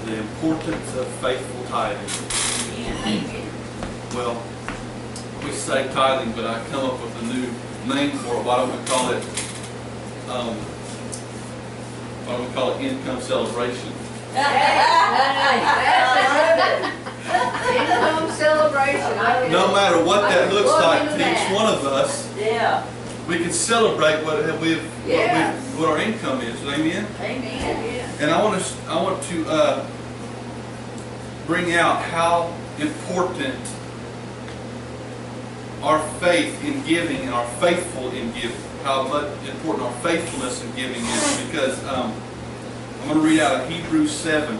the importance of faithful tithing. Well, we say tithing, but I come up with a new name for it. Why don't we call it income celebration? Income celebration. No matter what that looks like to each one of us, Yeah. we can celebrate what our income is. Amen. Amen. And I want to bring out how important our faith in giving and our faithful in giving, how much important our faithfulness in giving is, because I'm going to read out of Hebrews 7.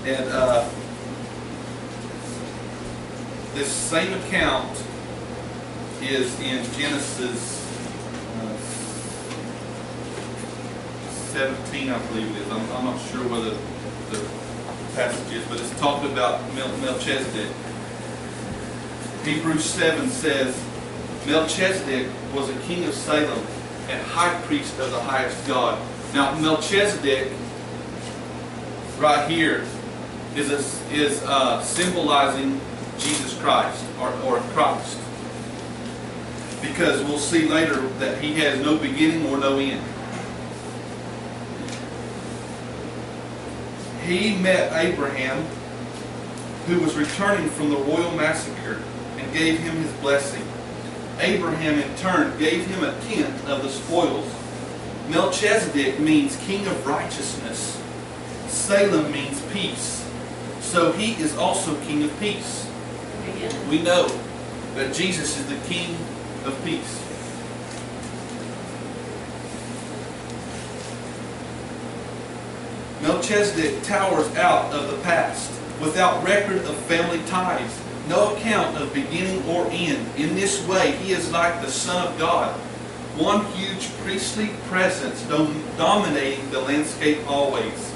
And this same account is in Genesis 17, I believe it is. I'm not sure whether the passage is, but it's talking about Melchizedek. Hebrews 7 says, Melchizedek was a king of Salem and high priest of the highest God. Now Melchizedek, right here, is symbolizing Jesus Christ, or Christ. Because we'll see later that he has no beginning or no end. He met Abraham, who was returning from the royal massacre, and gave him his blessing. Abraham in turn gave him a tenth of the spoils. Melchizedek means king of righteousness. Salem means peace. So he is also king of peace. We know that Jesus is the king of peace. Melchizedek towers out of the past, without record of family ties, no account of beginning or end. In this way, he is like the Son of God, one huge priestly presence dominating the landscape always.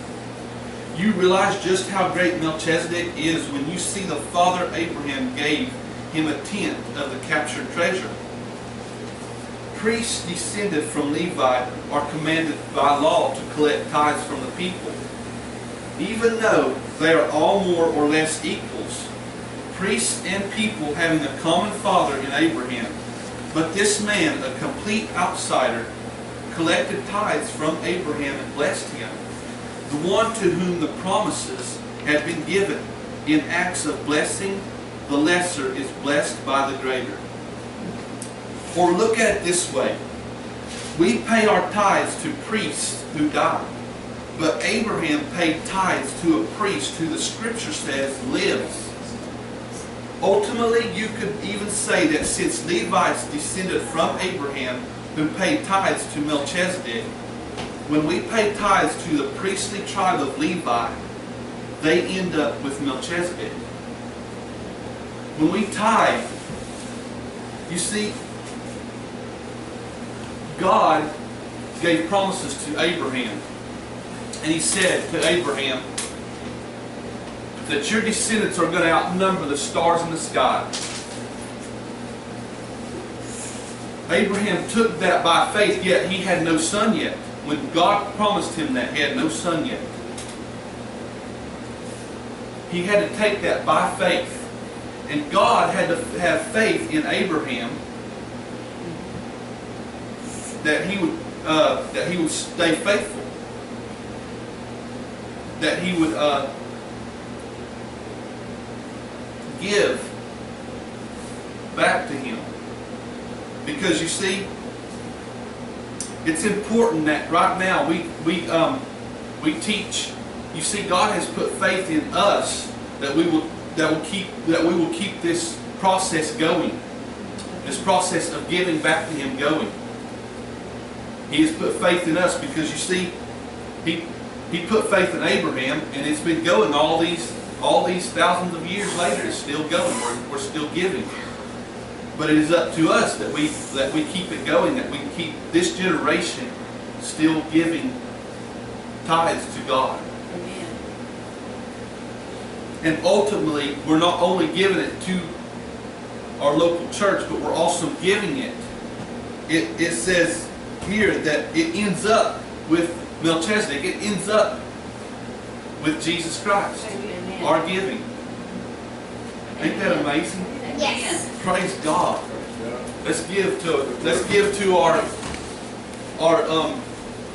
You realize just how great Melchizedek is when you see the father Abraham gave him a tenth of the captured treasure. Priests descended from Levi are commanded by law to collect tithes from the people. Even though they are all more or less equals, priests and people having a common father in Abraham. But this man, a complete outsider, collected tithes from Abraham and blessed him, the one to whom the promises had been given. In acts of blessing, the lesser is blessed by the greater. Or look at it this way. We pay our tithes to priests who died. But Abraham paid tithes to a priest who the Scripture says lives. Ultimately, you could even say that since Levites descended from Abraham who paid tithes to Melchizedek, when we pay tithes to the priestly tribe of Levi, they end up with Melchizedek. When we tithe, you see, God gave promises to Abraham. And he said to Abraham that your descendants are going to outnumber the stars in the sky. Abraham took that by faith, yet he had no son yet. When God promised him that, he had no son yet. He had to take that by faith. And God had to have faith in Abraham that he would stay faithful. That he would give back to him. Because you see, it's important that right now we teach. You see, God has put faith in us that we will keep this process going, this process of giving back to Him going. He has put faith in us because you see, He put faith in Abraham, and it's been going all these thousands of years later. It's still going. We're still giving. But it is up to us that we keep it going, that we keep this generation still giving tithes to God. Amen. And ultimately, we're not only giving it to our local church, but we're also giving it. It says here that it ends up with Melchizedek. It ends up with Jesus Christ. Amen. Our giving. Ain't that amazing? Yes. Praise God. Let's give to our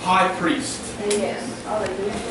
high priest. Yes. Hallelujah.